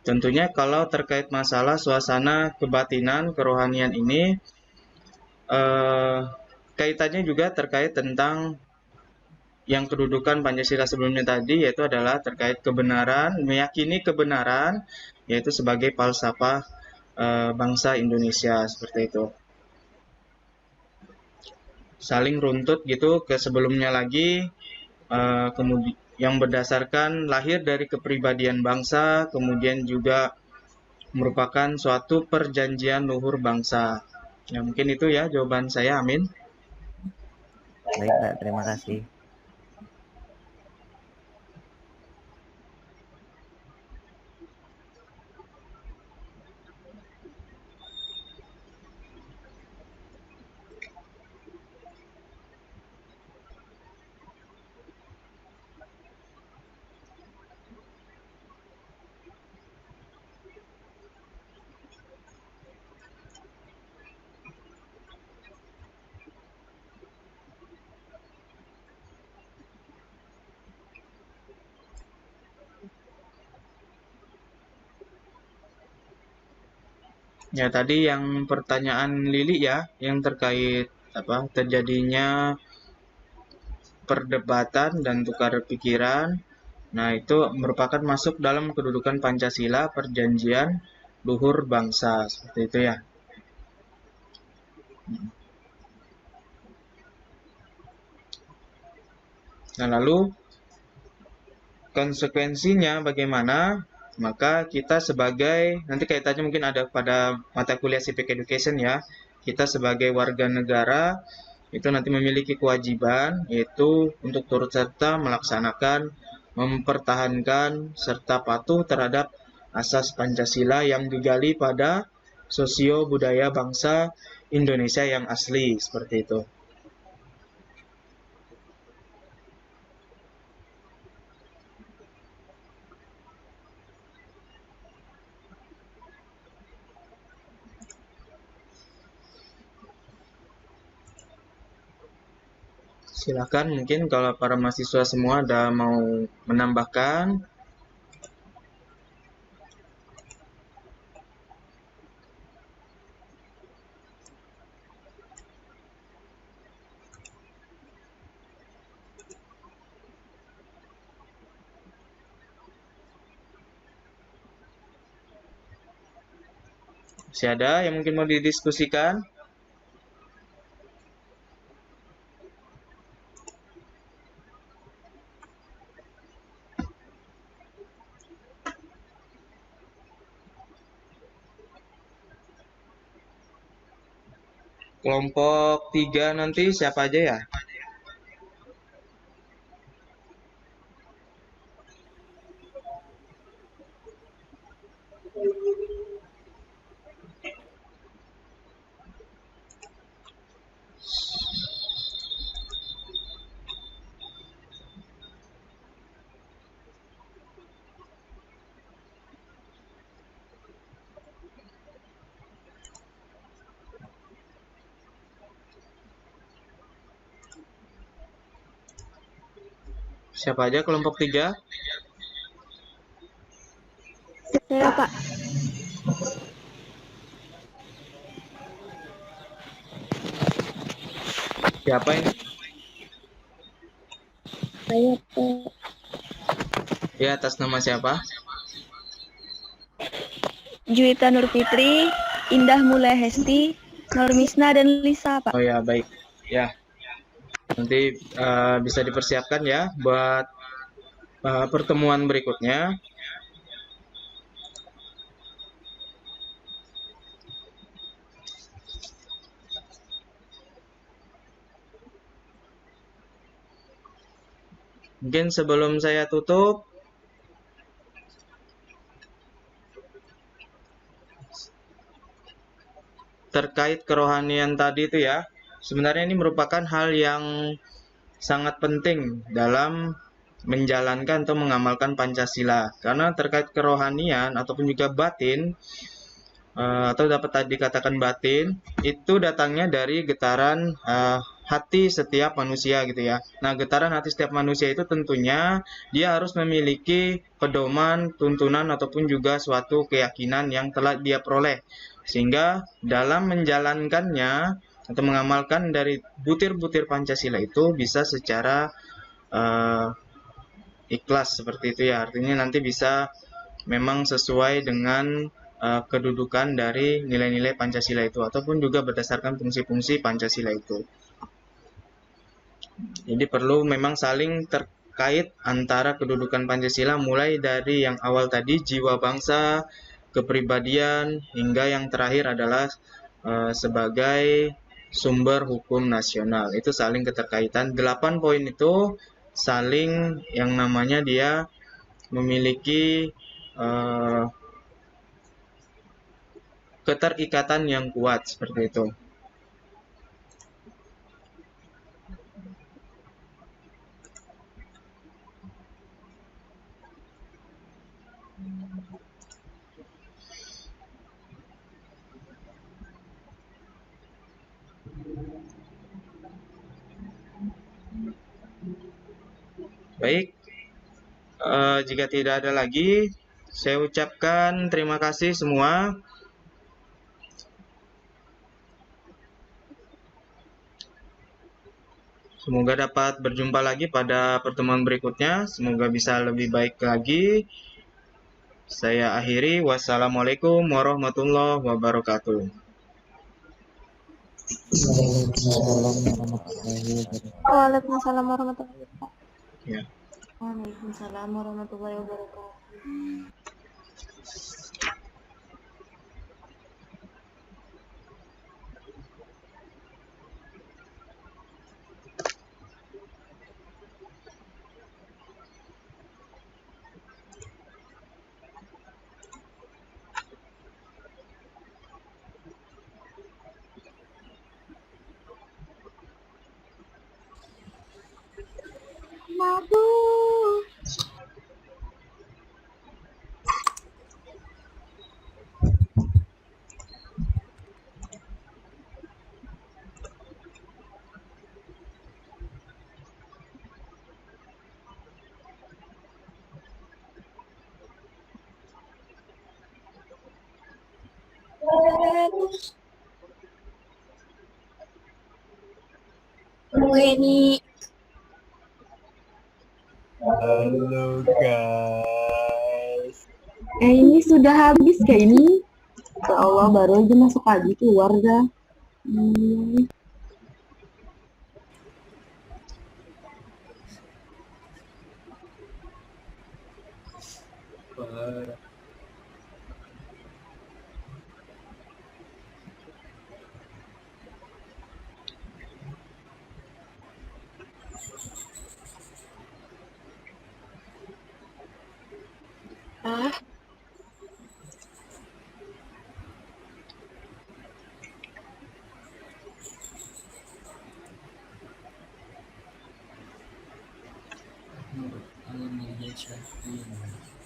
Tentunya kalau terkait masalah suasana kebatinan kerohanian ini, kaitannya juga terkait tentang yang kedudukan Pancasila sebelumnya tadi, yaitu adalah terkait kebenaran, meyakini kebenaran, yaitu sebagai falsafah bangsa Indonesia seperti itu. Saling runtut gitu ke sebelumnya lagi, kemudian yang berdasarkan lahir dari kepribadian bangsa, kemudian juga merupakan suatu perjanjian luhur bangsa. Ya, mungkin itu ya jawaban saya, amin. Baik, Pak, terima kasih. Ya, tadi yang pertanyaan Lili ya, yang terkait terjadinya perdebatan dan tukar pikiran. Nah, itu merupakan masuk dalam kedudukan Pancasila, perjanjian luhur bangsa, seperti itu ya. Nah, lalu konsekuensinya bagaimana? Maka kita sebagai, nanti kaitannya mungkin ada pada mata kuliah Civic Education ya, kita sebagai warga negara itu nanti memiliki kewajiban, yaitu untuk turut serta melaksanakan, mempertahankan, serta patuh terhadap asas Pancasila yang digali pada sosio budaya bangsa Indonesia yang asli, seperti itu. Silakan mungkin kalau para mahasiswa semua ada mau menambahkan. Masih ada yang mungkin mau didiskusikan? Kelompok 3 nanti siapa aja ya? Siapa aja kelompok 3? Saya, Pak. Siapa ini? Saya, Pak. Ya, atas nama siapa? Juwita Nur Fitri, Indah Mulai Hesti, Nurmisna, dan Lisa, Pak. Oh ya, baik. Ya, nanti bisa dipersiapkan ya buat pertemuan berikutnya. Mungkin sebelum saya tutup, terkait kerohanian tadi itu ya, sebenarnya ini merupakan hal yang sangat penting dalam menjalankan atau mengamalkan Pancasila. Karena terkait kerohanian ataupun juga batin, atau dapat dikatakan batin, itu datangnya dari getaran hati setiap manusia gitu ya. Nah, getaran hati setiap manusia itu tentunya dia harus memiliki pedoman, tuntunan ataupun juga suatu keyakinan yang telah dia peroleh. Sehingga dalam menjalankannya atau mengamalkan dari butir-butir Pancasila itu bisa secara ikhlas seperti itu ya. Artinya nanti bisa memang sesuai dengan kedudukan dari nilai-nilai Pancasila itu ataupun juga berdasarkan fungsi-fungsi Pancasila itu. Jadi perlu memang saling terkait antara kedudukan Pancasila mulai dari yang awal tadi jiwa bangsa, kepribadian hingga yang terakhir adalah sebagai sumber hukum nasional. Itu saling keterkaitan. 8 poin itu saling yang namanya dia memiliki keterikatan yang kuat seperti itu. Baik, jika tidak ada lagi, saya ucapkan terima kasih semua. Semoga dapat berjumpa lagi pada pertemuan berikutnya. Semoga bisa lebih baik lagi. Saya akhiri. Wassalamualaikum warahmatullahi wabarakatuh. Waalaikumsalam warahmatullahi wabarakatuh. Ya. Waalaikumsalam warahmatullahi wabarakatuh. ini Halo guys. Ini sudah habis kayak ini. Ya Allah, baru aja masuk pagi keluar dah. Alam Syafin.